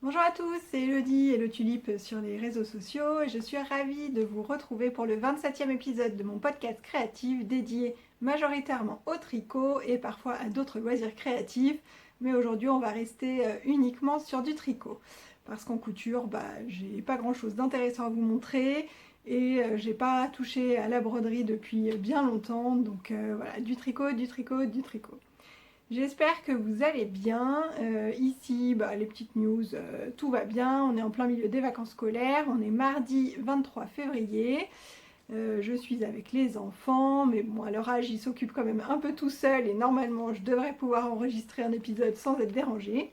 Bonjour à tous, c'est Elodie et le Tulipe sur les réseaux sociaux et je suis ravie de vous retrouver pour le 27e épisode de mon podcast créatif dédié majoritairement au tricot et parfois à d'autres loisirs créatifs, mais aujourd'hui on va rester uniquement sur du tricot parce qu'en couture, j'ai pas grand chose d'intéressant à vous montrer et j'ai pas touché à la broderie depuis bien longtemps, donc voilà, du tricot, du tricot, du tricot. J'espère que vous allez bien. Ici, les petites news, tout va bien. On est en plein milieu des vacances scolaires. On est mardi 23 février. Je suis avec les enfants, mais bon, à leur âge, ils s'occupent quand même un peu tout seuls et normalement, je devrais pouvoir enregistrer un épisode sans être dérangée.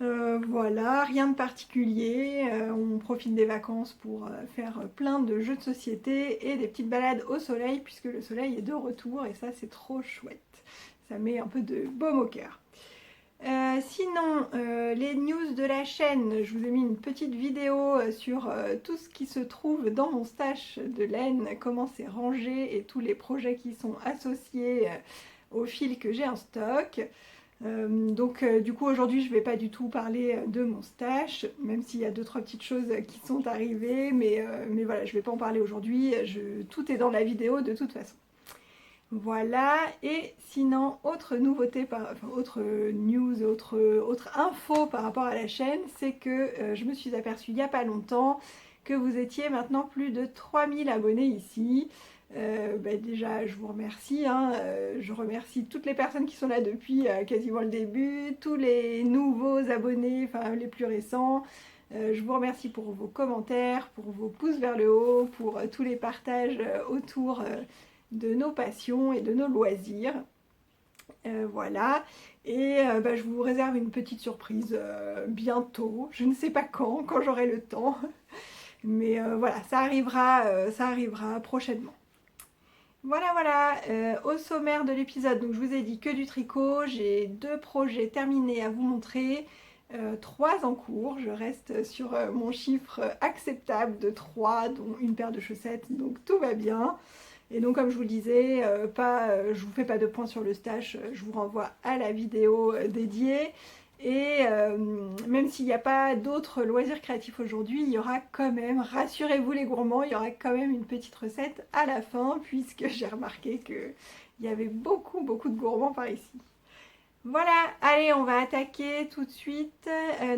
Voilà, rien de particulier. On profite des vacances pour faire plein de jeux de société et des petites balades au soleil puisque le soleil est de retour et ça, c'est trop chouette. Ça met un peu de baume au cœur. Sinon, les news de la chaîne, je vous ai mis une petite vidéo sur tout ce qui se trouve dans mon stash de laine, comment c'est rangé et tous les projets qui sont associés au fil que j'ai en stock. Du coup aujourd'hui je ne vais pas du tout parler de mon stash, même s'il y a 2-3 petites choses qui sont arrivées, mais voilà, je ne vais pas en parler aujourd'hui, tout est dans la vidéo de toute façon. Voilà, et sinon, autre nouveauté, autre news, autre info par rapport à la chaîne, c'est que je me suis aperçue il n'y a pas longtemps que vous étiez maintenant plus de 3000 abonnés ici. Déjà, je vous remercie, je remercie toutes les personnes qui sont là depuis quasiment le début, tous les nouveaux abonnés, enfin les plus récents. Je vous remercie pour vos commentaires, pour vos pouces vers le haut, pour tous les partages autour de nos passions et de nos loisirs. Voilà, et je vous réserve une petite surprise bientôt, je ne sais pas quand j'aurai le temps, mais voilà, ça arrivera prochainement. Voilà, au sommaire de l'épisode, donc je vous ai dit que du tricot, j'ai 2 projets terminés à vous montrer, 3 en cours, je reste sur mon chiffre acceptable de 3, dont une paire de chaussettes, donc tout va bien. Et donc comme je vous le disais, je vous fais pas de point sur le stash, je vous renvoie à la vidéo dédiée. Et même s'il n'y a pas d'autres loisirs créatifs aujourd'hui, il y aura quand même, rassurez-vous les gourmands, il y aura quand même une petite recette à la fin, puisque j'ai remarqué qu'il y avait beaucoup de gourmands par ici. Voilà, allez, on va attaquer tout de suite.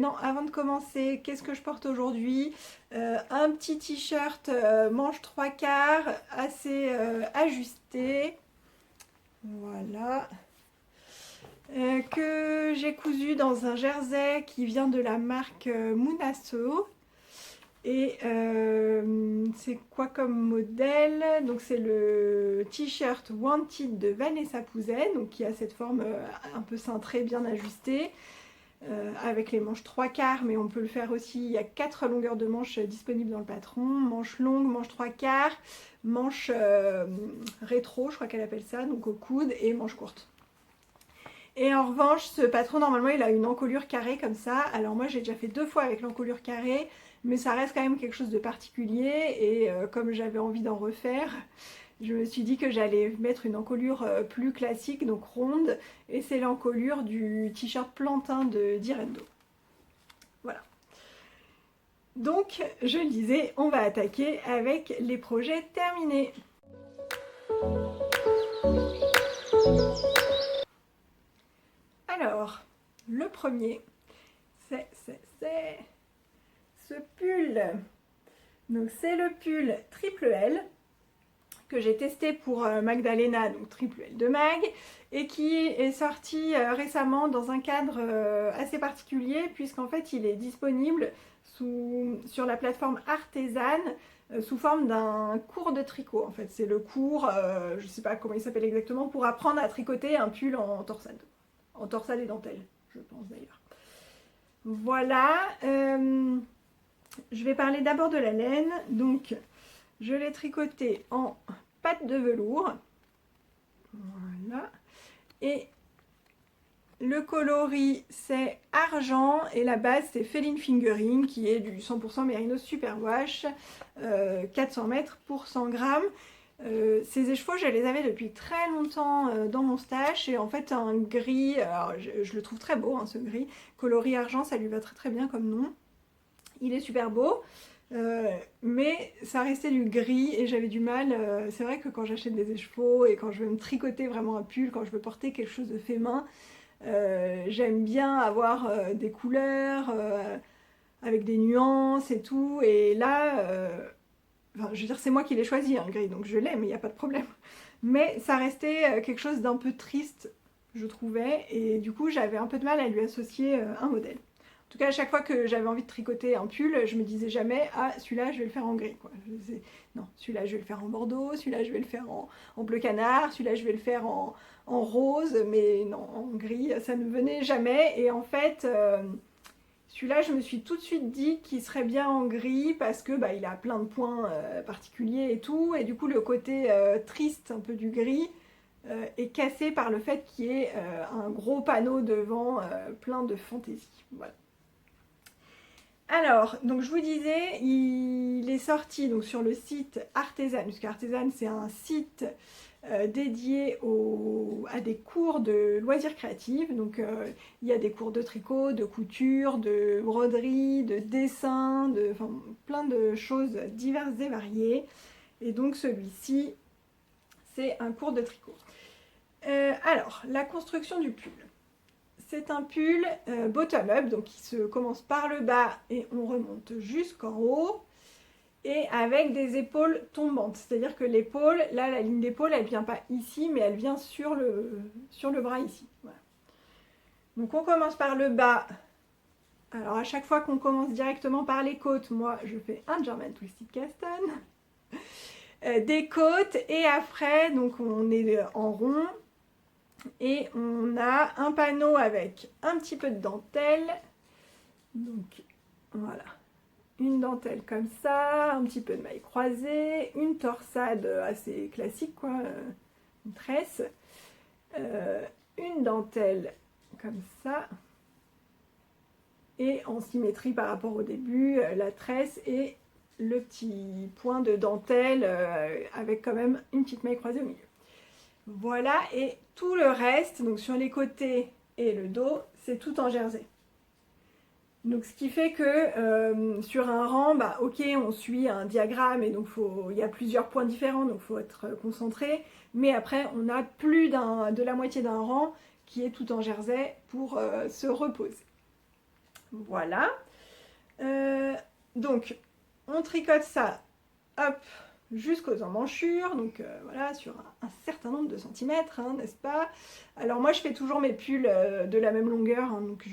Non, avant de commencer, qu'est-ce que je porte aujourd'hui? Un petit t-shirt manche 3/4, assez ajusté. Voilà. Que j'ai cousu dans un jersey qui vient de la marque Munaso. Et c'est quoi comme modèle? Donc c'est le t-shirt Wanted de Vanessa Pouzet, donc qui a cette forme un peu cintrée, bien ajustée, avec les manches 3/4, mais on peut le faire aussi, il y a 4 longueurs de manches disponibles dans le patron, manche longue, manche 3/4, manche rétro, je crois qu'elle appelle ça, donc au coude, et manche courte. Et en revanche, ce patron, normalement, il a une encolure carrée comme ça. Alors moi, j'ai déjà fait 2 fois avec l'encolure carrée, mais ça reste quand même quelque chose de particulier. Et comme j'avais envie d'en refaire, je me suis dit que j'allais mettre une encolure plus classique, donc ronde. Et c'est l'encolure du t-shirt plantain de Direndo. Voilà. Donc, je le disais, on va attaquer avec les projets terminés. Alors, le premier, c'est ce pull. Donc c'est le pull triple L que j'ai testé pour Magdalena, donc triple L de Mag, et qui est sorti récemment dans un cadre assez particulier, puisqu'en fait il est disponible sur la plateforme Artezan sous forme d'un cours de tricot. En fait, c'est le cours, je ne sais pas comment il s'appelle exactement, pour apprendre à tricoter un pull en torsade et dentelle, je pense d'ailleurs. Voilà, je vais parler d'abord de la laine. Donc, je l'ai tricoté en pâte de velours. Voilà. Et Le coloris c'est argent et la base c'est Feline Fingering qui est du 100% Merino Superwash, 400 mètres pour 100 grammes. Ces écheveaux je les avais depuis très longtemps dans mon stash et en fait un gris, alors je le trouve très beau hein, ce gris, coloris argent ça lui va très très bien comme nom. Il est super beau. Mais ça restait du gris et j'avais du mal, c'est vrai que quand j'achète des écheveaux et quand je veux me tricoter vraiment un pull, quand je veux porter quelque chose de fait main, j'aime bien avoir des couleurs avec des nuances et tout. Et là, enfin, je veux dire, c'est moi qui l'ai choisi, hein, le gris, donc je l'aime, il n'y a pas de problème. Mais ça restait quelque chose d'un peu triste, je trouvais. Et du coup, j'avais un peu de mal à lui associer un modèle. En tout cas, à chaque fois que j'avais envie de tricoter un pull, je me disais jamais « Ah, celui-là, je vais le faire en gris. » Non, celui-là, je vais le faire en bordeaux, celui-là, je vais le faire en bleu canard, celui-là, je vais le faire en rose, mais non, en gris, ça ne venait jamais. Et en fait, celui-là, je me suis tout de suite dit qu'il serait bien en gris parce que bah, il a plein de points particuliers et tout. Et du coup, le côté triste un peu du gris est cassé par le fait qu'il y ait un gros panneau devant plein de fantaisie. Voilà. Alors, donc je vous disais, il est sorti donc, sur le site Artezan, puisque Artezan c'est un site dédié à des cours de loisirs créatifs. Donc il y a des cours de tricot, de couture, de broderie, de dessin, enfin, plein de choses diverses et variées. Et donc celui-ci, c'est un cours de tricot. Alors, la construction du pull. C'est un pull bottom-up, donc qui se commence par le bas et on remonte jusqu'en haut. Et avec des épaules tombantes. C'est-à-dire que l'épaule, là, la ligne d'épaule, elle vient pas ici, mais elle vient sur le bras ici. Voilà. Donc on commence par le bas. Alors à chaque fois qu'on commence directement par les côtes, moi, je fais un German Twisted Caston. Des côtes, et après, donc on est en rond. Et on a un panneau avec un petit peu de dentelle. Donc voilà. Une dentelle comme ça, un petit peu de maille croisée, une torsade assez classique quoi, une tresse, une dentelle comme ça, et en symétrie par rapport au début, la tresse et le petit point de dentelle avec quand même une petite maille croisée au milieu. Voilà, et tout le reste, donc sur les côtés et le dos, c'est tout en jersey. Donc ce qui fait que sur un rang, bah, ok, on suit un diagramme et donc il y a plusieurs points différents, donc il faut être concentré. Mais après, on a plus de la moitié d'un rang qui est tout en jersey pour se reposer. Voilà. Donc, on tricote ça, hop, jusqu'aux emmanchures, donc voilà, sur un certain nombre de centimètres, hein, n'est-ce pas? Alors moi, je fais toujours mes pulls de la même longueur, hein, donc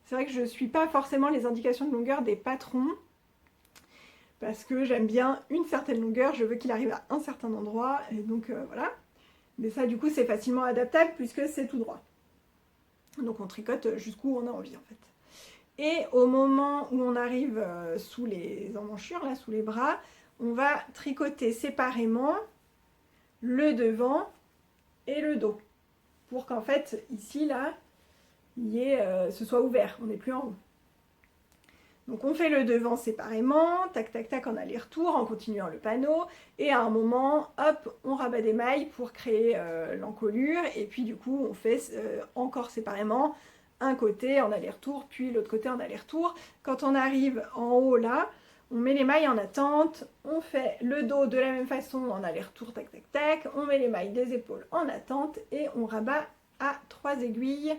c'est vrai que je ne suis pas forcément les indications de longueur des patrons, parce que j'aime bien une certaine longueur, je veux qu'il arrive à un certain endroit, et donc voilà. Mais ça, du coup, c'est facilement adaptable, puisque c'est tout droit. Donc on tricote jusqu'où on a envie, en fait. Et au moment où on arrive sous les emmanchures, là, sous les bras, on va tricoter séparément le devant et le dos. Pour qu'en fait, ici, là, ce soit ouvert, on n'est plus en rond. Donc on fait le devant séparément, tac tac tac en aller-retour, en continuant le panneau, et à un moment, hop, on rabat des mailles pour créer l'encolure, et puis du coup on fait encore séparément un côté en aller-retour, puis l'autre côté en aller-retour. Quand on arrive en haut là, on met les mailles en attente, on fait le dos de la même façon en aller-retour, tac tac tac, on met les mailles des épaules en attente, et on rabat à 3 aiguilles.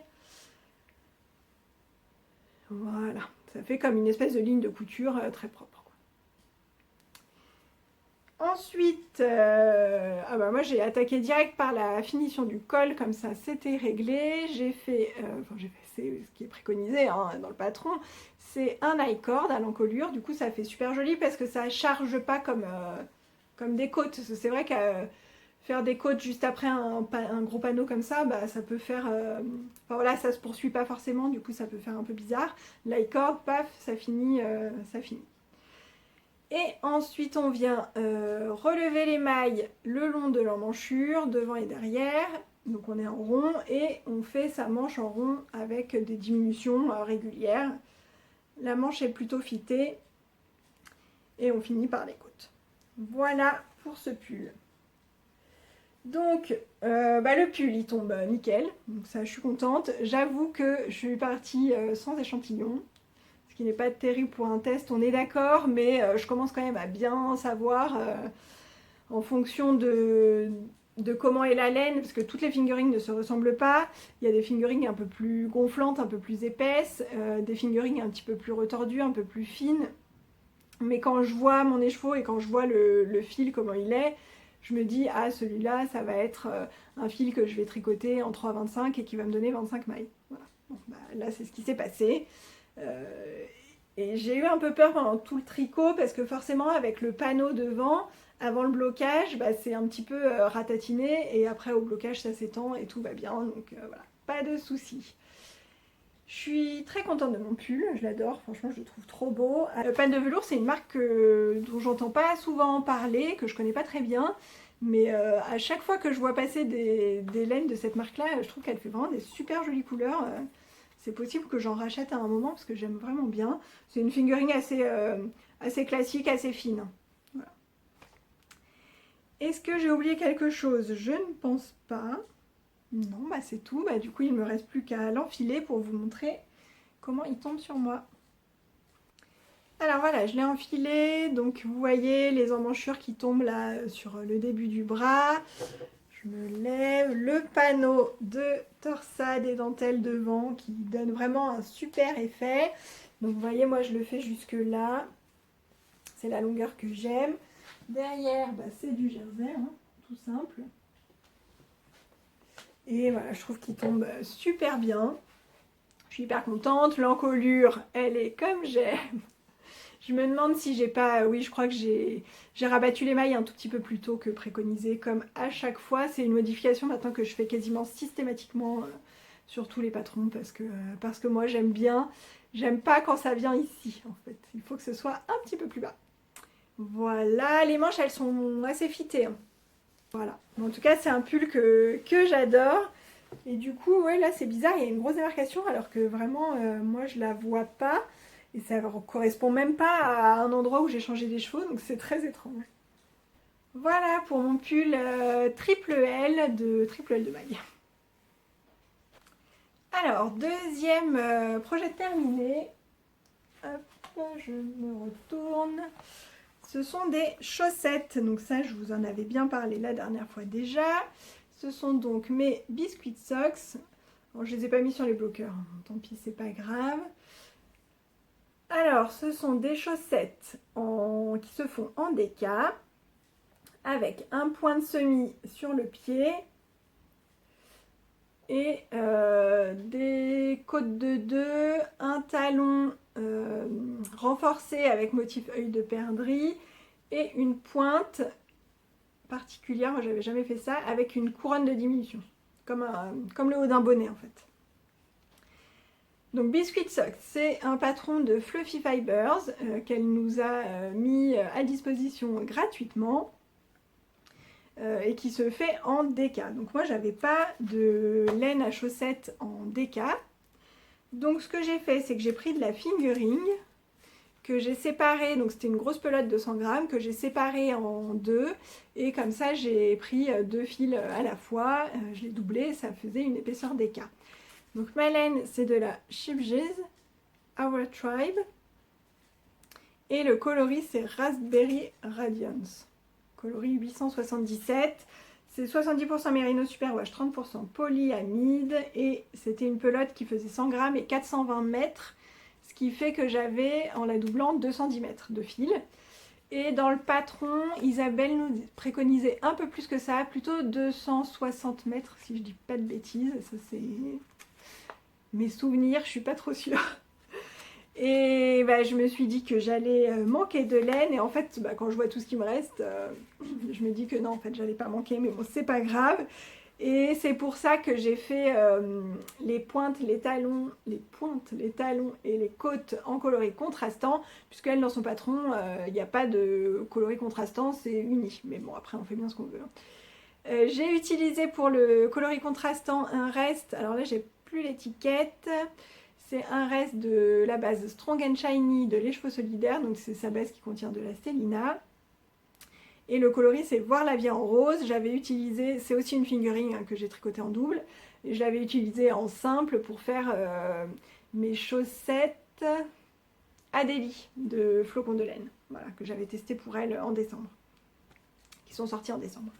Voilà. Ça fait comme une espèce de ligne de couture très propre. Quoi. Ensuite, ah bah moi j'ai attaqué direct par la finition du col, comme ça c'était réglé. J'ai fait, c'est ce qui est préconisé hein, dans le patron, c'est un I-cord à l'encolure. Du coup ça fait super joli parce que ça charge pas comme des côtes. C'est vrai que faire des côtes juste après un gros panneau comme ça, bah, ça peut faire... Enfin voilà, ça se poursuit pas forcément, du coup ça peut faire un peu bizarre. L'I-cord, paf, ça finit, ça finit. Et ensuite on vient relever les mailles le long de l'emmanchure, devant et derrière. Donc on est en rond et on fait sa manche en rond avec des diminutions régulières. La manche est plutôt fitée et on finit par les côtes. Voilà pour ce pull. Donc le pull il tombe nickel, donc ça je suis contente. J'avoue que je suis partie sans échantillon, ce qui n'est pas terrible pour un test, on est d'accord, mais je commence quand même à bien savoir en fonction de comment est la laine, parce que toutes les fingerings ne se ressemblent pas. Il y a des fingerings un peu plus gonflantes, un peu plus épaisses, des fingerings un petit peu plus retordus, un peu plus fines. Mais quand je vois mon écheveau et quand je vois le fil, comment il est, je me dis, ah celui-là, ça va être un fil que je vais tricoter en 3,25 et qui va me donner 25 mailles. Voilà. Bon, là, c'est ce qui s'est passé. Et j'ai eu un peu peur pendant tout le tricot parce que forcément, avec le panneau devant, avant le blocage, c'est un petit peu ratatiné et après au blocage, ça s'étend et tout va bien. Donc voilà, pas de soucis. Je suis très contente de mon pull, je l'adore, franchement je le trouve trop beau. Pan de velours, c'est une marque dont j'entends pas souvent parler, que je connais pas très bien, mais à chaque fois que je vois passer des laines de cette marque-là, je trouve qu'elle fait vraiment des super jolies couleurs. C'est possible que j'en rachète à un moment parce que j'aime vraiment bien. C'est une fingering assez classique, assez fine. Voilà. Est-ce que j'ai oublié quelque chose? Je ne pense pas. Non, c'est tout. Du coup, il ne me reste plus qu'à l'enfiler pour vous montrer comment il tombe sur moi. Alors voilà, je l'ai enfilé. Donc vous voyez les emmanchures qui tombent là sur le début du bras. Je me lève. Le panneau de torsade et dentelle devant qui donne vraiment un super effet. Donc vous voyez, moi je le fais jusque là. C'est la longueur que j'aime. Derrière, c'est du jersey, hein, tout simple. Et voilà, je trouve qu'il tombe super bien. Je suis hyper contente. L'encolure, elle est comme j'aime. Je me demande si j'ai pas... Oui, je crois que j'ai rabattu les mailles un tout petit peu plus tôt que préconisé, comme à chaque fois. C'est une modification maintenant que je fais quasiment systématiquement sur tous les patrons, parce que moi j'aime bien. J'aime pas quand ça vient ici, en fait. Il faut que ce soit un petit peu plus bas. Voilà, les manches, elles sont assez fitées, hein. Voilà. En tout cas, c'est un pull que j'adore. Et du coup, ouais, là, c'est bizarre, il y a une grosse démarcation, alors que vraiment, moi, je la vois pas. Et ça ne correspond même pas à un endroit où j'ai changé des chevaux, donc c'est très étrange. Voilà pour mon pull triple L de maille. Alors, deuxième projet terminé. Hop, je me retourne. Ce sont des chaussettes, donc ça je vous en avais bien parlé la dernière fois déjà. Ce sont donc mes biscuit socks. Bon, je ne les ai pas mis sur les bloqueurs, tant pis, c'est pas grave. Alors, ce sont des chaussettes qui se font en déca, avec un point de semis sur le pied et des côtes de 2, un talon renforcé avec motif œil de perdrix et une pointe particulière, moi j'avais jamais fait ça, avec une couronne de diminution, comme le haut d'un bonnet en fait. Donc Biscuit Socks, c'est un patron de Fluffy Fibers qu'elle nous a mis à disposition gratuitement et qui se fait en déca. Donc moi j'avais pas de laine à chaussettes en déca. Donc ce que j'ai fait, c'est que j'ai pris de la fingering que j'ai séparée, donc c'était une grosse pelote de 100 grammes que j'ai séparée en deux et comme ça j'ai pris deux fils à la fois, je l'ai doublé, ça faisait une épaisseur déca. Donc ma laine, c'est de la Shipgees Our Tribe. Et le coloris, c'est Raspberry Radiance. Coloris 877. C'est 70% Merino Superwash, 30% polyamide. Et c'était une pelote qui faisait 100 grammes et 420 mètres. Ce qui fait que j'avais, en la doublant, 210 mètres de fil. Et dans le patron, Isabelle nous préconisait un peu plus que ça, plutôt 260 mètres, si je dis pas de bêtises. Ça, c'est mes souvenirs, je suis pas trop sûre. Et je me suis dit que j'allais manquer de laine. Et en fait, quand je vois tout ce qui me reste, je me dis que non, en fait, j'allais pas manquer. Mais bon, c'est pas grave. Et c'est pour ça que j'ai fait les pointes, les talons et les côtes en coloris contrastant. Puisqu'elle, dans son patron, il n'y a pas de coloris contrastant, c'est uni. Mais bon, après, on fait bien ce qu'on veut. J'ai utilisé pour le coloris contrastant un reste, alors là j'ai plus l'étiquette, c'est un reste de la base Strong and Shiny de Les Chevaux Solidaires, donc c'est sa base qui contient de la Stellina. Et le coloris c'est Voir la vie en rose, j'avais utilisé, c'est aussi une fingering que j'ai tricoté en double, et je l'avais utilisé en simple pour faire mes chaussettes Adélie de Flocon de laine, voilà, que j'avais testé pour elle en décembre, qui sont sorties en décembre.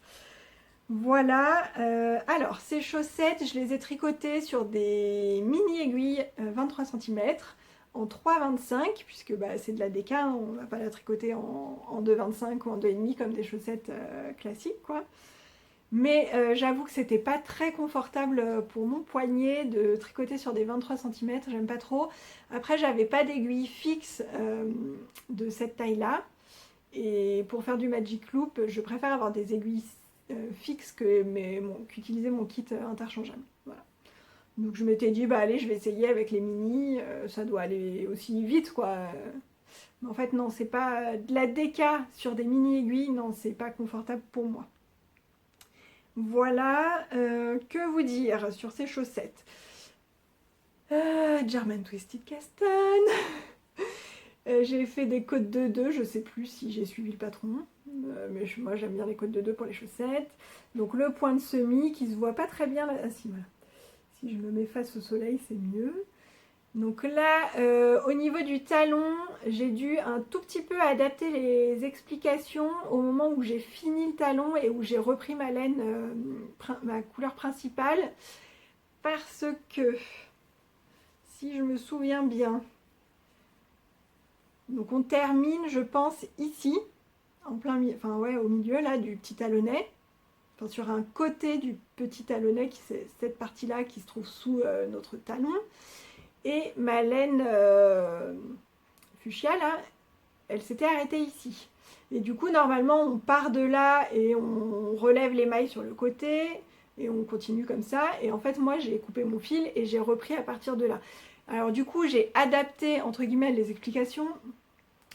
Voilà, alors ces chaussettes, je les ai tricotées sur des mini aiguilles 23 cm en 3,25 puisque bah, c'est de la DK, on ne va pas la tricoter en 2,25 ou en 2,5 comme des chaussettes classiques quoi. Mais j'avoue que c'était pas très confortable pour mon poignet de tricoter sur des 23 cm, j'aime pas trop. Après j'avais pas d'aiguille fixe de cette taille là. Et pour faire du Magic Loop, je préfère avoir des aiguilles fixes qu'utiliser mon kit interchangeable. Voilà. Donc je m'étais dit, bah allez, je vais essayer avec les mini, ça doit aller aussi vite quoi. Mais en fait non, c'est pas de la DK sur des mini aiguilles, non, c'est pas confortable pour moi. Voilà, que vous dire sur ces chaussettes. German Twisted Caston. J'ai fait des codes de 2, je sais plus si j'ai suivi le patron, mais moi j'aime bien les codes de 2 pour les chaussettes. Donc le point de semis qui se voit pas très bien là, ah, si, voilà. Si je me mets face au soleil c'est mieux. Donc là au niveau du talon j'ai dû un tout petit peu adapter les explications au moment où j'ai fini le talon et où j'ai repris ma laine, ma couleur principale, parce que si je me souviens bien, donc on termine, je pense, ici, en plein milieu, enfin ouais, au milieu là du petit talonnet, enfin sur un côté du petit talonnet, qui c'est cette partie-là qui se trouve sous notre talon. Et ma laine fuchsia là, elle s'était arrêtée ici. Et du coup, normalement, on part de là et on relève les mailles sur le côté et on continue comme ça. Et en fait, moi, j'ai coupé mon fil et j'ai repris à partir de là. Alors du coup, j'ai adapté, entre guillemets, les explications,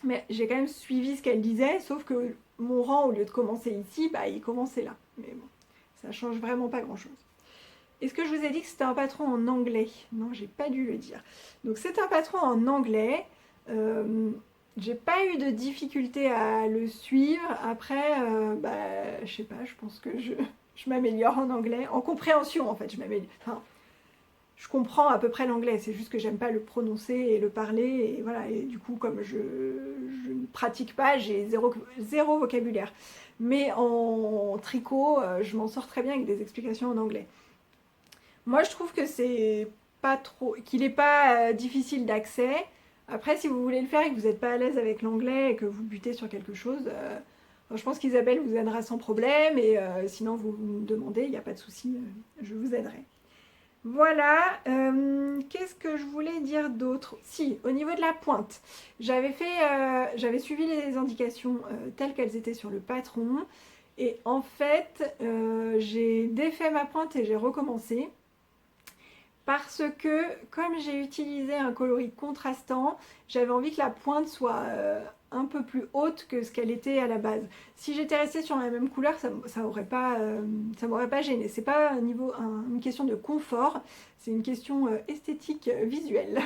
mais j'ai quand même suivi ce qu'elle disait, sauf que mon rang, au lieu de commencer ici, bah, il commençait là. Mais bon, ça change vraiment pas grand-chose. Est-ce que je vous ai dit que c'était un patron en anglais? Non, j'ai pas dû le dire. Donc c'est un patron en anglais. J'ai pas eu de difficulté à le suivre. Après, bah, je sais pas, je pense que je m'améliore en anglais. En compréhension, en fait, je m'améliore. Enfin, je comprends à peu près l'anglais, c'est juste que j'aime pas le prononcer et le parler, et voilà, et du coup comme je ne pratique pas, j'ai zéro vocabulaire. Mais en tricot, je m'en sors très bien avec des explications en anglais. Moi je trouve que c'est pas trop, qu'il n'est pas difficile d'accès. Après si vous voulez le faire et que vous n'êtes pas à l'aise avec l'anglais et que vous butez sur quelque chose, je pense qu'Isabelle vous aidera sans problème, et sinon vous me demandez, il n'y a pas de souci, je vous aiderai. Voilà, qu'est-ce que je voulais dire d'autre? Si, au niveau de la pointe, j'avais suivi les indications telles qu'elles étaient sur le patron, et en fait, j'ai défait ma pointe et j'ai recommencé, parce que comme j'ai utilisé un coloris contrastant, j'avais envie que la pointe soit un peu plus haute que ce qu'elle était à la base. Si j'étais restée sur la même couleur, ça m'aurait pas gêné. C'est pas une question de confort, c'est une question esthétique visuelle.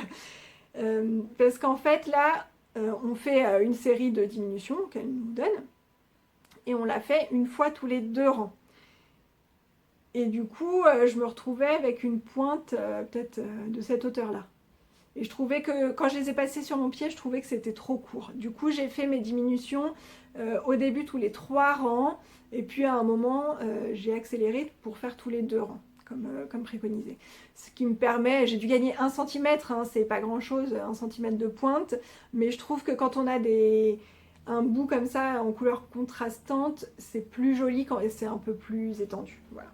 Parce qu'en fait là, on fait une série de diminutions qu'elle nous donne, et on l'a fait une fois tous les 2 rangs. Et du coup, je me retrouvais avec une pointe peut-être de cette hauteur-là. Et je trouvais que, quand je les ai passées sur mon pied, je trouvais que c'était trop court. Du coup, j'ai fait mes diminutions au début tous les 3 rangs. Et puis à un moment, j'ai accéléré pour faire tous les 2 rangs, comme préconisé. Ce qui me permet, j'ai dû gagner 1 cm, hein, c'est pas grand-chose, 1 cm de pointe. Mais je trouve que quand on a un bout comme ça en couleur contrastante, c'est plus joli quand c'est un peu plus étendu. Voilà.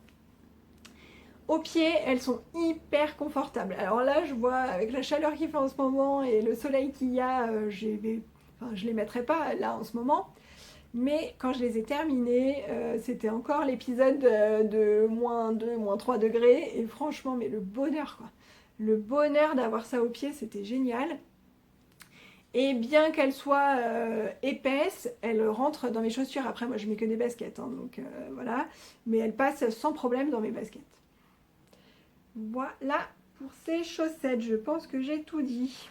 Aux pieds, elles sont hyper confortables. Alors là, je vois avec la chaleur qu'il fait en ce moment et le soleil qu'il y a, je les mettrai pas là en ce moment. Mais quand je les ai terminées, c'était encore l'épisode de -2, -3 degrés. Et franchement, mais le bonheur quoi. Le bonheur d'avoir ça aux pieds, c'était génial. Et bien qu'elle soit épaisse, elle rentre dans mes chaussures. Après, moi, je mets que des baskets, hein, donc voilà. Mais elle passe sans problème dans mes baskets. Voilà pour ces chaussettes. Je pense que j'ai tout dit.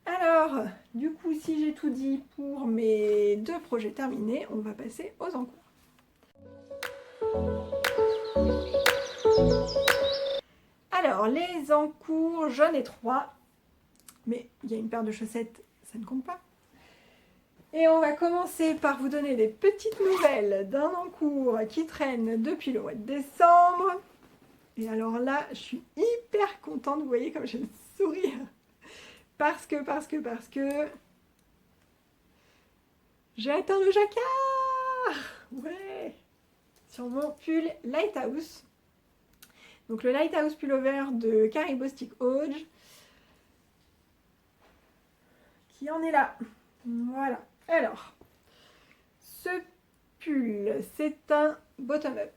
Alors, du coup, si j'ai tout dit pour mes 2 projets terminés, on va passer aux encours. Alors, les encours, j'en ai 3. Mais il y a une paire de chaussettes, ça ne compte pas. Et on va commencer par vous donner des petites nouvelles d'un encours qui traîne depuis le mois de décembre. Et alors là, je suis hyper contente, vous voyez comme j'ai le sourire. Parce que j'ai atteint le jacquard. Ouais. Sur mon pull Lighthouse. Donc le Lighthouse pullover de Caribou Stick Hodge. Qui en est là. Voilà. Alors, ce pull, c'est un bottom-up.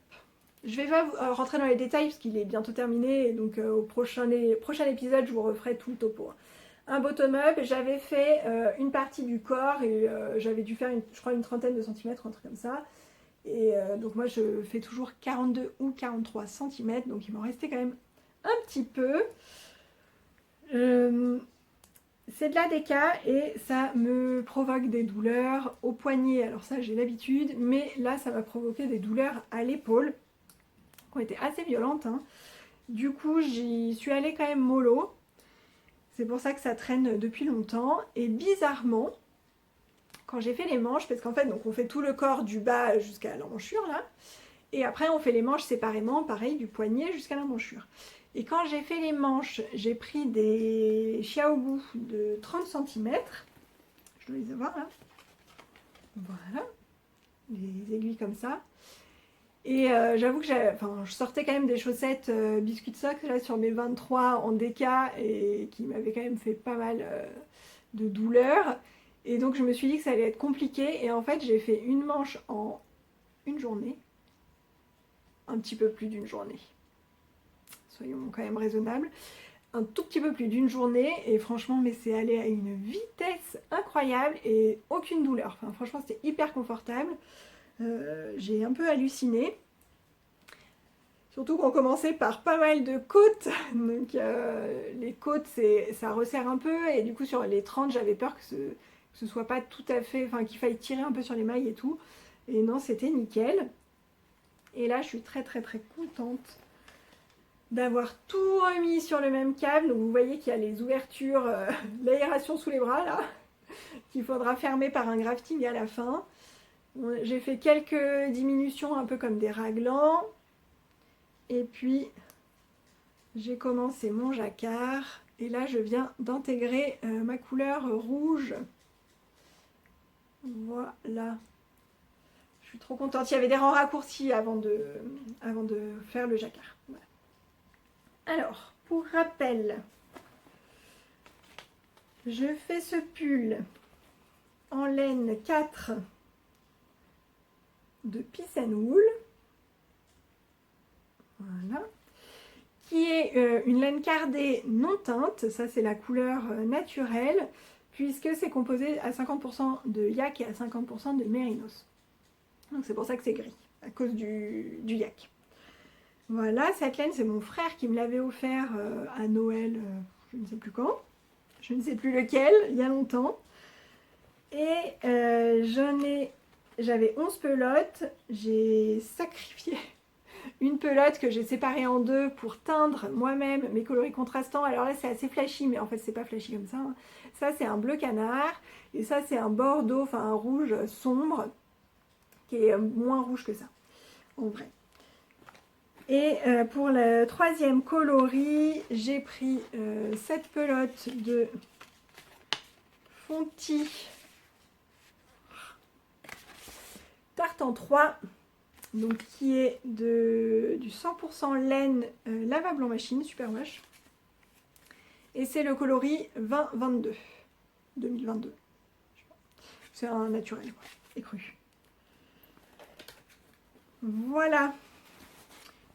Je vais pas rentrer dans les détails parce qu'il est bientôt terminé. Et donc au prochain épisode, je vous referai tout le topo. Un bottom-up, j'avais fait une partie du corps et j'avais dû faire, je crois, une trentaine de centimètres, un truc comme ça. Et donc moi, je fais toujours 42 ou 43 cm. Donc il m'en restait quand même un petit peu. C'est de la déca et ça me provoque des douleurs au poignet. Alors ça, j'ai l'habitude, mais là, ça m'a provoqué des douleurs à l'épaule qui ont été assez violentes, hein. Du coup, j'y suis allée quand même mollo. C'est pour ça que ça traîne depuis longtemps. Et bizarrement, quand j'ai fait les manches, parce qu'en fait, donc on fait tout le corps du bas jusqu'à l'emmanchure, là. Et après, on fait les manches séparément, pareil, du poignet jusqu'à l'emmanchure. Et quand j'ai fait les manches, j'ai pris des Xiaobu de 30 cm. Je dois les avoir là. Voilà. Des aiguilles comme ça. Et j'avoue que je sortais quand même des chaussettes biscuit sock là sur mes 23 en déca et qui m'avaient quand même fait pas mal de douleurs. Et donc je me suis dit que ça allait être compliqué. Et en fait, j'ai fait une manche en une journée. Un petit peu plus d'une journée. Soyons quand même raisonnables. Un tout petit peu plus d'une journée et franchement, mais c'est allé à une vitesse incroyable et aucune douleur. Enfin, franchement, c'était hyper confortable. J'ai un peu halluciné. Surtout qu'on commençait par pas mal de côtes. Donc les côtes, ça resserre un peu. Et du coup, sur les 30, j'avais peur que ce soit pas tout à fait... Enfin, qu'il faille tirer un peu sur les mailles et tout. Et non, c'était nickel. Et là, je suis très contente d'avoir tout remis sur le même câble. Donc vous voyez qu'il y a les ouvertures, l'aération sous les bras là, qu'il faudra fermer par un grafting à la fin. J'ai fait quelques diminutions un peu comme des raglans. Et puis j'ai commencé mon jacquard. Et là je viens d'intégrer ma couleur rouge. Voilà. Je suis trop contente. Il y avait des rangs raccourcis avant de faire le jacquard. Voilà. Alors, pour rappel, je fais ce pull en laine 4 de Peace and Wool. Voilà. Qui est une laine cardée non teinte. Ça, c'est la couleur naturelle, puisque c'est composé à 50% de yak et à 50% de mérinos. Donc c'est pour ça que c'est gris, à cause du yak. Voilà, cette laine, c'est mon frère qui me l'avait offert à Noël, je ne sais plus quand, je ne sais plus lequel, il y a longtemps. Et j'avais 11 pelotes, j'ai sacrifié une pelote que j'ai séparée en deux pour teindre moi-même mes coloris contrastants. Alors là, c'est assez flashy, mais en fait, c'est pas flashy comme ça, hein. Ça, c'est un bleu canard, et ça, c'est un bordeaux, enfin un rouge sombre, qui est moins rouge que ça, en vrai. Et pour le troisième coloris, j'ai pris cette pelote de Fonty Tartan 3, donc qui est du 100% laine lavable en machine, superwash. Et c'est le coloris 2022. C'est un naturel, quoi, écru. Voilà.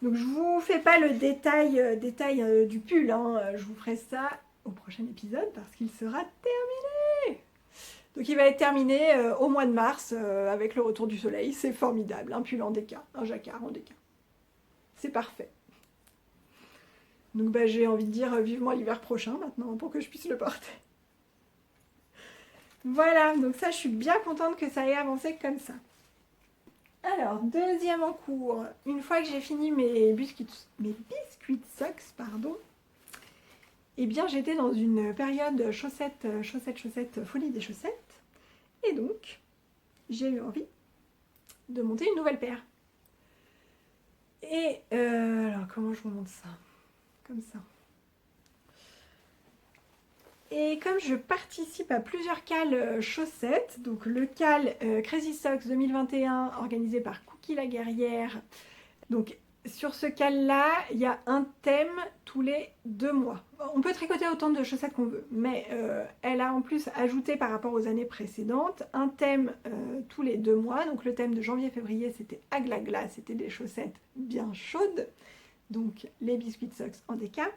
Donc je vous fais pas le détail du pull, hein. Je vous ferai ça au prochain épisode parce qu'il sera terminé. Donc il va être terminé au mois de mars avec le retour du soleil. C'est formidable. Un pull en déca, un jacquard en déca. C'est parfait. Donc bah, j'ai envie de dire vivement l'hiver prochain maintenant pour que je puisse le porter. Voilà, donc ça je suis bien contente que ça ait avancé comme ça. Alors, deuxième en cours, une fois que j'ai fini mes biscuits socks, pardon, eh bien j'étais dans une période chaussettes, folie des chaussettes. Et donc, j'ai eu envie de monter une nouvelle paire. Et alors, comment je vous montre ça? Comme ça. Et comme je participe à plusieurs cals chaussettes, donc le cal Crazy Socks 2021 organisé par Cookie la Guerrière, donc sur ce cal-là, il y a un thème tous les 2 mois. On peut tricoter autant de chaussettes qu'on veut, mais elle a en plus ajouté par rapport aux années précédentes un thème tous les 2 mois. Donc le thème de janvier-février, c'était Aglagla, c'était des chaussettes bien chaudes, donc les biscuits socks en déca.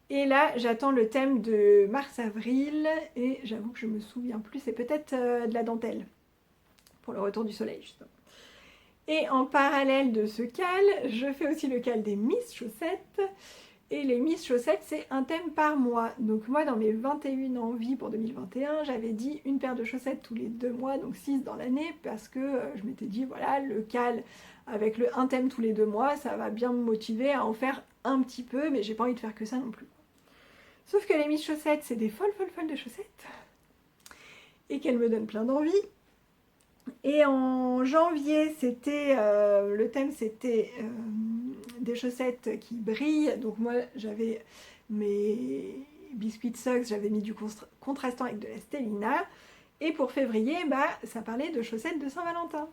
Et là, j'attends le thème de mars-avril, et j'avoue que je me souviens plus, c'est peut-être de la dentelle, pour le retour du soleil, justement. Et en parallèle de ce cal, je fais aussi le cal des Miss Chaussettes. Et les Miss Chaussettes, c'est un thème par mois. Donc moi, dans mes 21 envies pour 2021, j'avais dit une paire de chaussettes tous les 2 mois, donc 6 dans l'année, parce que je m'étais dit, voilà, le cal avec un thème tous les 2 mois, ça va bien me motiver à en faire un petit peu, mais j'ai pas envie de faire que ça non plus. Sauf que les Miss Chaussettes, c'est des folles de chaussettes, et qu'elles me donnent plein d'envie. Et en janvier, c'était le thème, c'était des chaussettes qui brillent. Donc moi, j'avais mes biscuits socks, j'avais mis du contrastant avec de la stellina. Et pour février, bah, ça parlait de chaussettes de Saint-Valentin.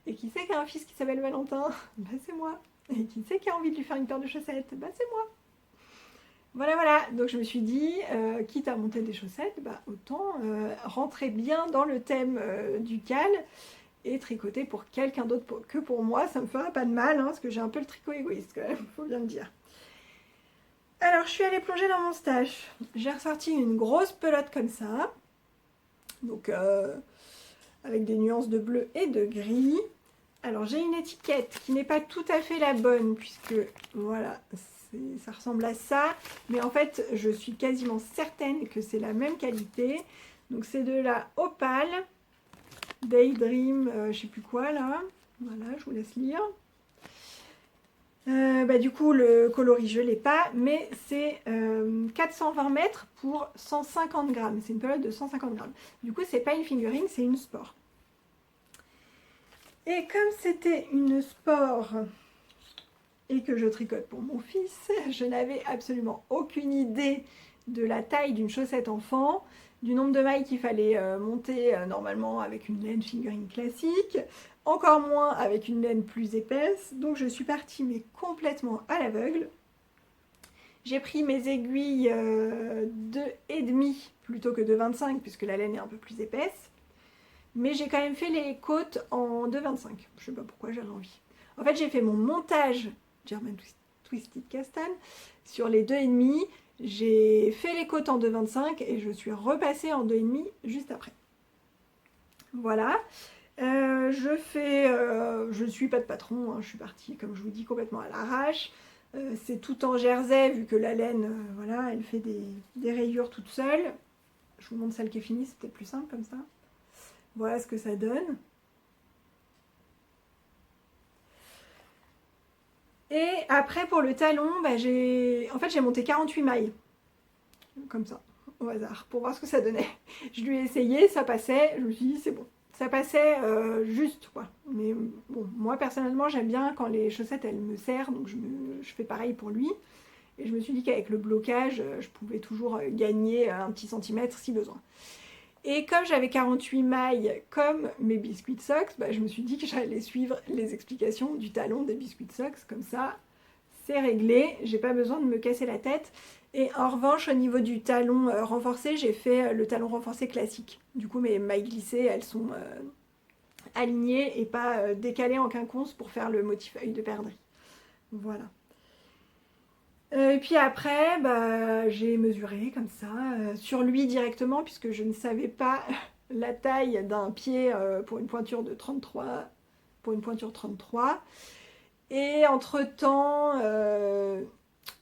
Et qui c'est qui a un fils qui s'appelle Valentin? Bah, c'est moi. Et qui c'est qui a envie de lui faire une paire de chaussettes? Bah, c'est moi. Voilà, donc je me suis dit, quitte à monter des chaussettes, bah, autant rentrer bien dans le thème du cal et tricoter pour quelqu'un d'autre que pour moi. Ça me fera pas de mal, hein, parce que j'ai un peu le tricot égoïste quand même, faut bien le dire. Alors, je suis allée plonger dans mon stash. J'ai ressorti une grosse pelote comme ça, donc avec des nuances de bleu et de gris. Alors, j'ai une étiquette qui n'est pas tout à fait la bonne, puisque, voilà, ça ressemble à ça, mais en fait je suis quasiment certaine que c'est la même qualité. Donc c'est de la Opal Daydream, je sais plus quoi là, voilà, je vous laisse lire. Du coup le coloris je l'ai pas, mais c'est 420 mètres pour 150 grammes, c'est une pelote de 150 grammes. Du coup c'est pas une fingering, c'est une sport. Et comme c'était une sport et que je tricote pour mon fils, je n'avais absolument aucune idée de la taille d'une chaussette enfant, du nombre de mailles qu'il fallait monter normalement avec une laine fingering classique, encore moins avec une laine plus épaisse. Donc je suis partie mais complètement à l'aveugle. J'ai pris mes aiguilles de 2,5 plutôt que de 25 puisque la laine est un peu plus épaisse. Mais j'ai quand même fait les côtes en 2,25. Je sais pas pourquoi j'avais envie. En fait j'ai fait mon montage German Twisted Castan sur les 2,5. J'ai fait les côtes en 2,25 et je suis repassée en 2,5 juste après. Voilà. Je suis pas de patron, hein, je suis partie, comme je vous dis, complètement à l'arrache. C'est tout en jersey, vu que la laine, voilà, elle fait des rayures toute seule. Je vous montre celle qui est finie, c'est peut-être plus simple comme ça. Voilà ce que ça donne. Et après pour le talon, j'ai monté 48 mailles, comme ça, au hasard, pour voir ce que ça donnait. Je lui ai essayé, ça passait, je me suis dit c'est bon. Ça passait juste quoi. Mais bon, moi personnellement j'aime bien quand les chaussettes elles me serrent, donc je fais pareil pour lui. Et je me suis dit qu'avec le blocage, je pouvais toujours gagner un petit centimètre si besoin. Et comme j'avais 48 mailles comme mes biscuits socks, je me suis dit que j'allais suivre les explications du talon des biscuits socks. Comme ça, c'est réglé, j'ai pas besoin de me casser la tête. Et en revanche, au niveau du talon renforcé, j'ai fait le talon renforcé classique. Du coup, mes mailles glissées, elles sont alignées et pas décalées en quinconce pour faire le motif œil de perdrix. Voilà. Et puis après, bah, j'ai mesuré comme ça, sur lui directement, puisque je ne savais pas la taille d'un pied pour une pointure de 33, pour une pointure 33. Et entre-temps,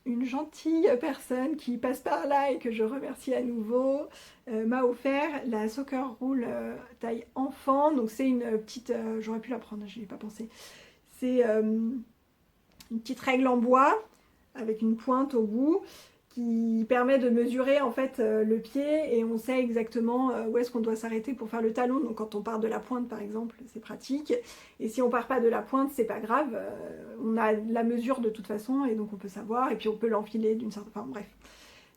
une gentille personne qui passe par là et que je remercie à nouveau, m'a offert la Soccer Rule taille enfant. Donc c'est une petite, j'aurais pu la prendre, je n'y ai pas pensé. C'est une petite règle en bois avec une pointe au bout qui permet de mesurer en fait le pied et on sait exactement où est-ce qu'on doit s'arrêter pour faire le talon. Donc quand on part de la pointe par exemple, c'est pratique. Et si on part pas de la pointe, c'est pas grave. On a la mesure de toute façon et donc on peut savoir et puis on peut l'enfiler d'une certaine... Enfin bref,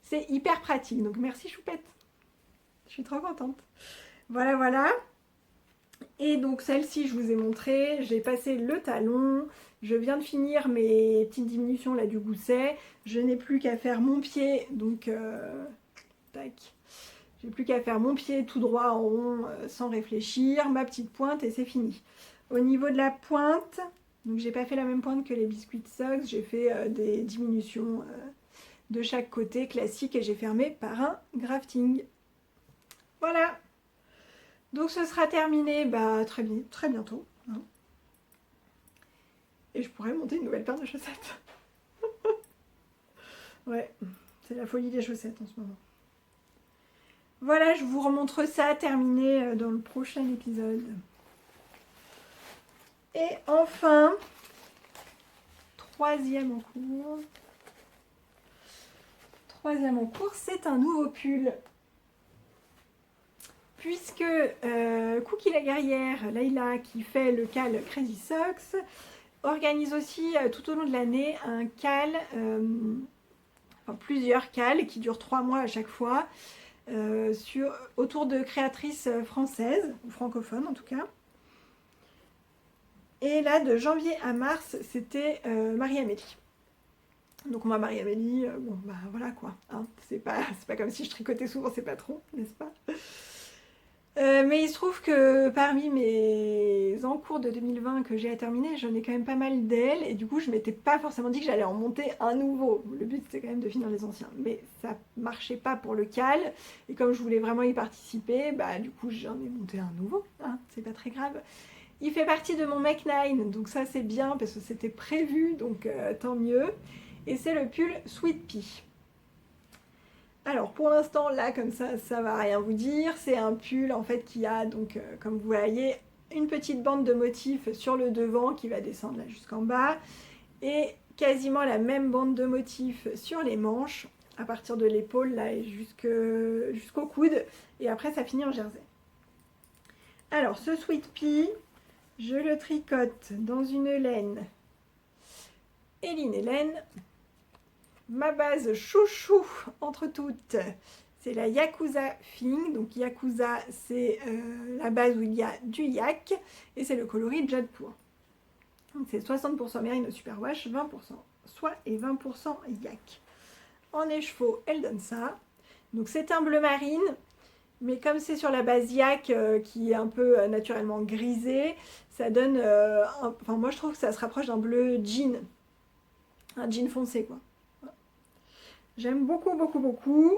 c'est hyper pratique. Donc merci Choupette. Je suis trop contente. Voilà, voilà. Et donc celle-ci, je vous ai montré, j'ai passé le talon, je viens de finir mes petites diminutions là du gousset, je n'ai plus qu'à faire mon pied, donc tac, j'ai plus qu'à faire mon pied tout droit en rond sans réfléchir, ma petite pointe et c'est fini. Au niveau de la pointe, donc j'ai pas fait la même pointe que les biscuits socks, j'ai fait des diminutions de chaque côté classique et j'ai fermé par un grafting. Voilà. Donc ce sera terminé bah, très bientôt. Hein. Et je pourrais monter une nouvelle paire de chaussettes. Ouais, c'est la folie des chaussettes en ce moment. Voilà, je vous remontre ça terminé dans le prochain épisode. Et enfin, troisième en cours. Troisième en cours, c'est un nouveau pull. Puisque Cookie la guerrière, Layla, qui fait le cal Crazy Socks, organise aussi tout au long de l'année un cal, enfin plusieurs cals qui durent 3 mois à chaque fois, autour de créatrices françaises, ou francophones en tout cas. Et là, de janvier à mars, c'était Marie-Amélie. Donc moi, Marie-Amélie, bon bah voilà quoi, hein, c'est pas comme si je tricotais souvent, c'est pas trop, n'est-ce pas? Mais il se trouve que parmi mes encours de 2020 que j'ai à terminer, j'en ai quand même pas mal d'elles et du coup je m'étais pas forcément dit que j'allais en monter un nouveau. Le but c'était quand même de finir les anciens, mais ça marchait pas pour le cal et comme je voulais vraiment y participer, bah du coup j'en ai monté un nouveau, hein, c'est pas très grave. Il fait partie de mon Make 9, donc ça c'est bien parce que c'était prévu, donc tant mieux. Et c'est le pull Sweet Pea. Alors pour l'instant là comme ça va rien vous dire, c'est un pull en fait qui a donc comme vous voyez une petite bande de motifs sur le devant qui va descendre là jusqu'en bas et quasiment la même bande de motifs sur les manches à partir de l'épaule là et jusqu'au coude et après ça finit en jersey. Alors ce Sweet Pea, je le tricote dans une laine Éline et laine. Ma base chouchou entre toutes, c'est la Yakuza Fing. Donc Yakuza, c'est la base où il y a du yak et c'est le coloris Jadpur. Donc c'est 60% Merino Superwash, 20% soie et 20% yak. En écheveau, elle donne ça. Donc c'est un bleu marine, mais comme c'est sur la base yak qui est un peu naturellement grisé, ça donne... enfin moi je trouve que ça se rapproche d'un bleu jean. Un jean foncé quoi. J'aime beaucoup, beaucoup, beaucoup.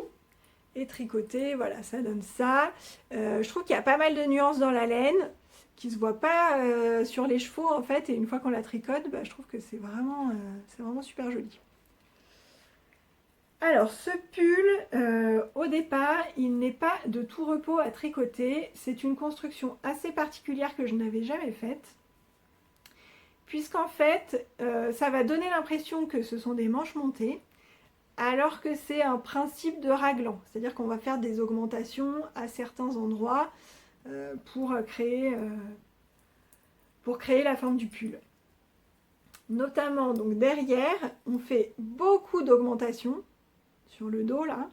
Et tricoter, voilà, ça donne ça. Je trouve qu'il y a pas mal de nuances dans la laine qui se voient pas sur les chevaux en fait. Et une fois qu'on la tricote, bah, je trouve que c'est vraiment super joli. Alors ce pull, au départ, il n'est pas de tout repos à tricoter. C'est une construction assez particulière que je n'avais jamais faite. Puisqu'en fait, ça va donner l'impression que ce sont des manches montées. Alors que c'est un principe de raglan, c'est-à-dire qu'on va faire des augmentations à certains endroits pour créer la forme du pull. Notamment donc derrière, on fait beaucoup d'augmentations sur le dos là,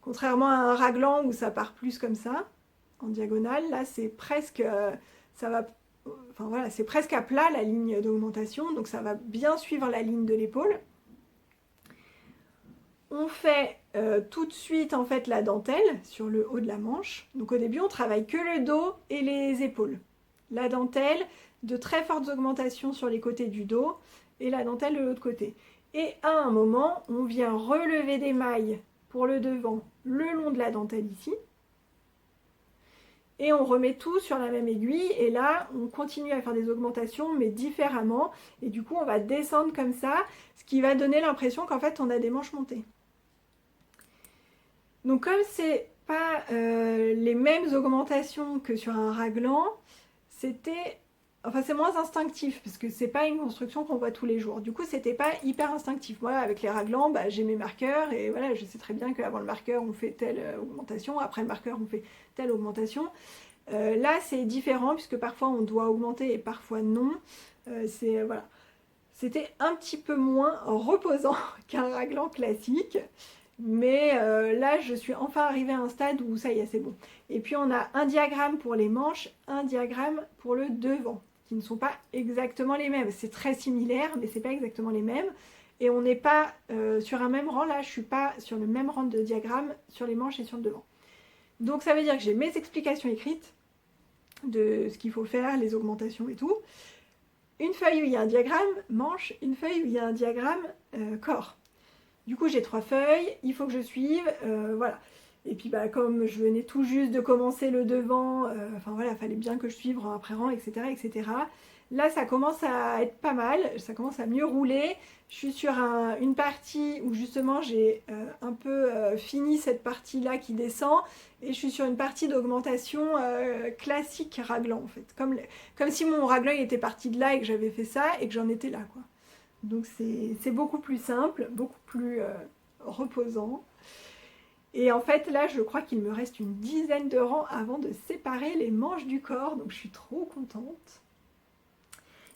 contrairement à un raglan où ça part plus comme ça, en diagonale. Là c'est presque, enfin voilà, c'est presque à plat la ligne d'augmentation, donc ça va bien suivre la ligne de l'épaule. On fait tout de suite en fait la dentelle sur le haut de la manche. Donc au début on travaille que le dos et les épaules. La dentelle, de très fortes augmentations sur les côtés du dos et la dentelle de l'autre côté. Et à un moment, on vient relever des mailles pour le devant le long de la dentelle ici. Et on remet tout sur la même aiguille. Et là, on continue à faire des augmentations, mais différemment. Et du coup, on va descendre comme ça, ce qui va donner l'impression qu'en fait, on a des manches montées. Donc comme c'est pas les mêmes augmentations que sur un raglan, c'était... Enfin, c'est moins instinctif, parce que c'est pas une construction qu'on voit tous les jours. Du coup, c'était pas hyper instinctif. Moi, avec les raglans, bah, j'ai mes marqueurs, et voilà, je sais très bien qu'avant le marqueur, on fait telle augmentation, après le marqueur, on fait telle augmentation. Là, c'est différent, puisque parfois, on doit augmenter, et parfois non. Voilà. C'était un petit peu moins reposant qu'un raglan classique. Mais là, je suis enfin arrivée à un stade où ça y est, c'est bon. Et puis on a un diagramme pour les manches, un diagramme pour le devant, qui ne sont pas exactement les mêmes. C'est très similaire, mais c'est pas exactement les mêmes. Et on n'est pas sur un même rang. Là, je suis pas sur le même rang de diagramme sur les manches et sur le devant. Donc ça veut dire que j'ai mes explications écrites de ce qu'il faut faire, les augmentations et tout. Une feuille où il y a un diagramme manche, une feuille où il y a un diagramme corps. Du coup, j'ai 3 feuilles, il faut que je suive, voilà. Et puis, bah, comme je venais tout juste de commencer le devant, enfin voilà, il fallait bien que je suive rang après rang, etc., etc. Là, ça commence à être pas mal, ça commence à mieux rouler. Je suis sur une partie où justement j'ai un peu fini cette partie-là qui descend, et je suis sur une partie d'augmentation classique raglan, en fait. Comme si mon raglan était parti de là et que j'avais fait ça et que j'en étais là, quoi. Donc c'est beaucoup plus simple, beaucoup plus reposant. Et en fait là je crois qu'il me reste une dizaine de rangs avant de séparer les manches du corps, donc je suis trop contente.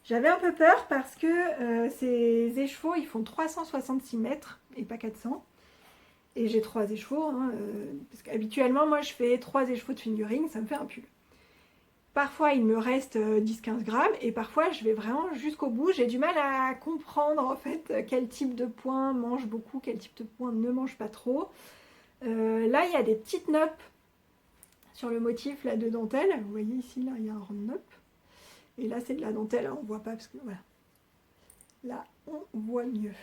J'avais un peu peur parce que ces écheveaux ils font 366 mètres et pas 400. Et j'ai 3 écheveaux, hein, parce qu'habituellement moi je fais 3 écheveaux de fingering, ça me fait un pull. Parfois, il me reste 10-15 grammes et parfois, je vais vraiment jusqu'au bout. J'ai du mal à comprendre en fait quel type de point mange beaucoup, quel type de point ne mange pas trop. Là, il y a des petites noppes sur le motif là, de dentelle. Vous voyez ici, là, il y a un rond de nopp. Et là, c'est de la dentelle, hein, on ne voit pas parce que voilà. Là, on voit mieux.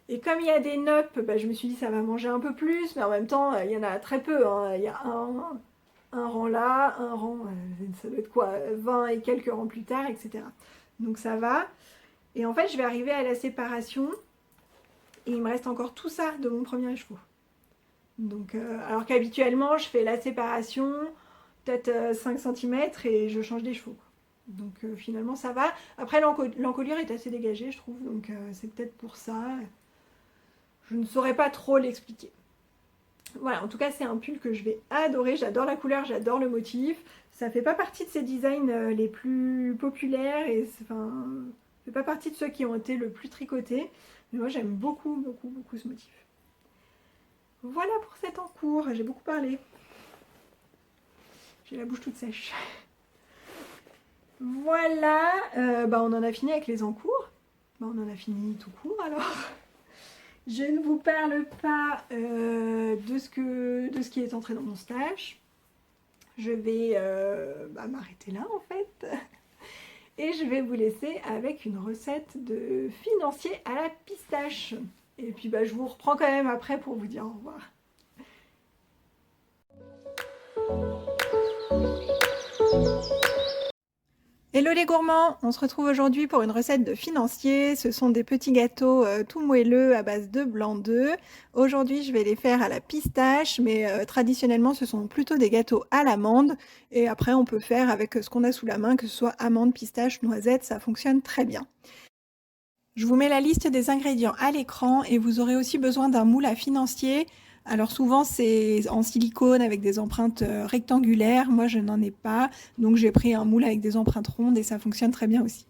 Et comme il y a des noppes, bah, je me suis dit ça va manger un peu plus, mais en même temps, il y en a très peu. Hein. Il y a un rang là, un rang, ça doit être quoi, 20 et quelques rangs plus tard, etc. Donc ça va. Et en fait, je vais arriver à la séparation et il me reste encore tout ça de mon premier écheveau. Donc, alors qu'habituellement, je fais la séparation, peut-être 5 cm et je change d'écheveau. Donc finalement, ça va. Après, l'encolure est assez dégagée, je trouve, donc c'est peut-être pour ça. Je ne saurais pas trop l'expliquer. Voilà, en tout cas, c'est un pull que je vais adorer. J'adore la couleur, j'adore le motif. Ça fait pas partie de ces designs les plus populaires et enfin, ça fait pas partie de ceux qui ont été le plus tricotés. Mais moi, j'aime beaucoup, beaucoup, beaucoup ce motif. Voilà pour cet encours. J'ai beaucoup parlé. J'ai la bouche toute sèche. Voilà, bah on en a fini avec les encours. Bah on en a fini tout court alors. Je ne vous parle pas de ce qui est entré dans mon stash. Je vais m'arrêter là en fait. Et je vais vous laisser avec une recette de financier à la pistache. Et puis je vous reprends quand même après pour vous dire au revoir. Hello les gourmands, on se retrouve aujourd'hui pour une recette de financier. Ce sont des petits gâteaux tout moelleux à base de blanc d'œuf. Aujourd'hui je vais les faire à la pistache, mais traditionnellement ce sont plutôt des gâteaux à l'amande. Et après on peut faire avec ce qu'on a sous la main, que ce soit amande, pistache, noisette, ça fonctionne très bien. Je vous mets la liste des ingrédients à l'écran et vous aurez aussi besoin d'un moule à financier. Alors souvent c'est en silicone avec des empreintes rectangulaires, moi je n'en ai pas, donc j'ai pris un moule avec des empreintes rondes et ça fonctionne très bien aussi.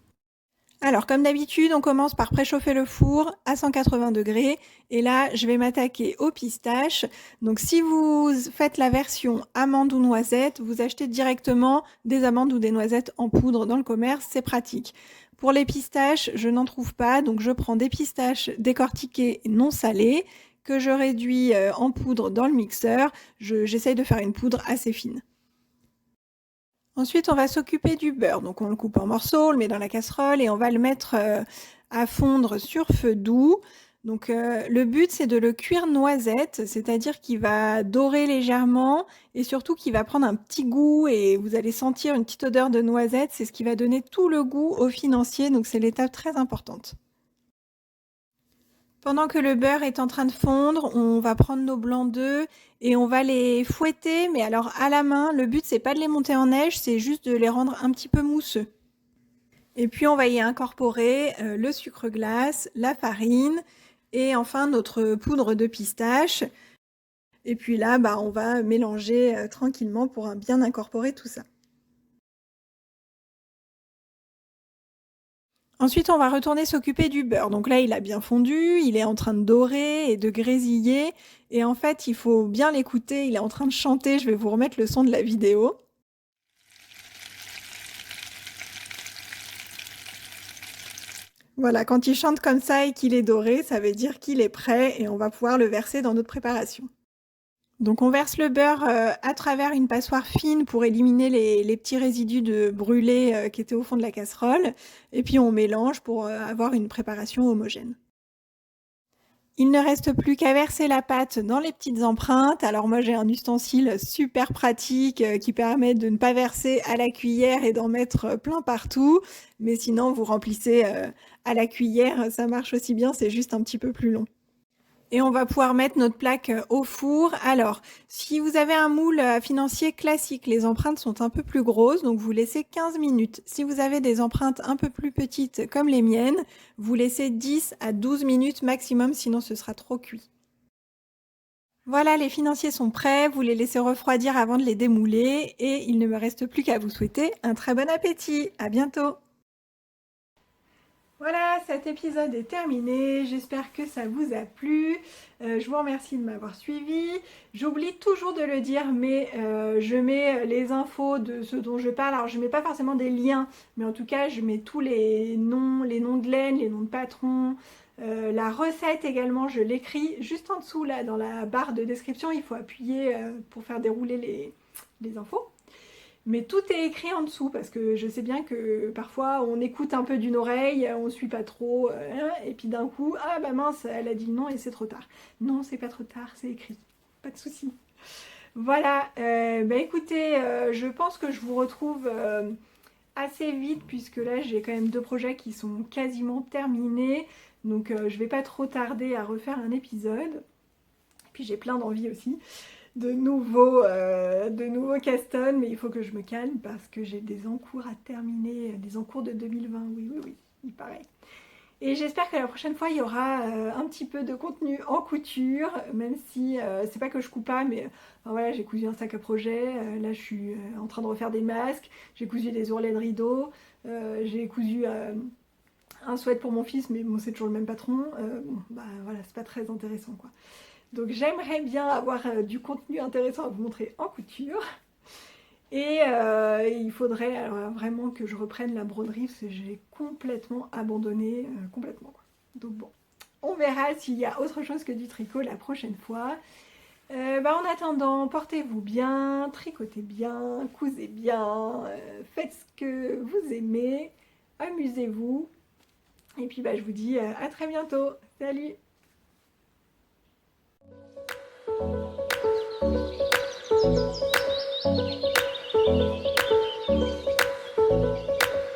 Alors comme d'habitude, on commence par préchauffer le four à 180 degrés et là je vais m'attaquer aux pistaches. Donc si vous faites la version amande ou noisette, vous achetez directement des amandes ou des noisettes en poudre dans le commerce, c'est pratique. Pour les pistaches, je n'en trouve pas, donc je prends des pistaches décortiquées non salées que je réduis en poudre dans le mixeur. J'essaye de faire une poudre assez fine. Ensuite, on va s'occuper du beurre. Donc on le coupe en morceaux, on le met dans la casserole et on va le mettre à fondre sur feu doux. Donc le but c'est de le cuire noisette, c'est-à-dire qu'il va dorer légèrement et surtout qu'il va prendre un petit goût et vous allez sentir une petite odeur de noisette, c'est ce qui va donner tout le goût au financier, donc c'est l'étape très importante. Pendant que le beurre est en train de fondre, on va prendre nos blancs d'œufs et on va les fouetter, mais alors à la main. Le but c'est pas de les monter en neige, c'est juste de les rendre un petit peu mousseux. Et puis on va y incorporer le sucre glace, la farine et enfin notre poudre de pistache. Et puis là, on va mélanger tranquillement pour bien incorporer tout ça. Ensuite, on va retourner s'occuper du beurre. Donc là, il a bien fondu, il est en train de dorer et de grésiller. Et en fait, il faut bien l'écouter, il est en train de chanter. Je vais vous remettre le son de la vidéo. Voilà, quand il chante comme ça et qu'il est doré, ça veut dire qu'il est prêt et on va pouvoir le verser dans notre préparation. Donc on verse le beurre à travers une passoire fine pour éliminer les petits résidus de brûlé qui étaient au fond de la casserole. Et puis on mélange pour avoir une préparation homogène. Il ne reste plus qu'à verser la pâte dans les petites empreintes. Alors moi j'ai un ustensile super pratique qui permet de ne pas verser à la cuillère et d'en mettre plein partout. Mais sinon vous remplissez à la cuillère, ça marche aussi bien, c'est juste un petit peu plus long. Et on va pouvoir mettre notre plaque au four. Alors, si vous avez un moule à financier classique, les empreintes sont un peu plus grosses, donc vous laissez 15 minutes. Si vous avez des empreintes un peu plus petites comme les miennes, vous laissez 10 à 12 minutes maximum, sinon ce sera trop cuit. Voilà, les financiers sont prêts, vous les laissez refroidir avant de les démouler et il ne me reste plus qu'à vous souhaiter un très bon appétit. À bientôt! Voilà, cet épisode est terminé. J'espère que ça vous a plu. Je vous remercie de m'avoir suivi. J'oublie toujours de le dire, mais je mets les infos de ce dont je parle. Alors, je ne mets pas forcément des liens, mais en tout cas, je mets tous les noms de laine, les noms de patrons. La recette également, je l'écris juste en dessous, là, dans la barre de description. Il faut appuyer pour faire dérouler les infos. Mais tout est écrit en dessous parce que je sais bien que parfois on écoute un peu d'une oreille, on suit pas trop, et puis d'un coup, ah bah mince, elle a dit non et c'est trop tard. Non, c'est pas trop tard, c'est écrit, pas de souci. Voilà, écoutez, je pense que je vous retrouve assez vite puisque là j'ai quand même 2 projets qui sont quasiment terminés, donc je vais pas trop tarder à refaire un épisode. Puis j'ai plein d'envie aussi de nouveaux Caston, mais il faut que je me calme parce que j'ai des encours à terminer, des encours de 2020, oui, il paraît. Et j'espère que la prochaine fois, il y aura un petit peu de contenu en couture, même si c'est pas que je coupe pas, mais voilà, j'ai cousu un sac à projet, là je suis en train de refaire des masques, j'ai cousu des ourlets de rideaux, j'ai cousu un sweat pour mon fils, mais bon, c'est toujours le même patron, voilà, c'est pas très intéressant quoi. Donc j'aimerais bien avoir du contenu intéressant à vous montrer en couture. Et il faudrait alors, vraiment que je reprenne la broderie parce que j'ai complètement abandonné, complètement quoi. Donc bon, on verra s'il y a autre chose que du tricot la prochaine fois. En attendant, portez-vous bien, tricotez bien, cousez bien, faites ce que vous aimez, amusez-vous. Et puis je vous dis à très bientôt. Salut!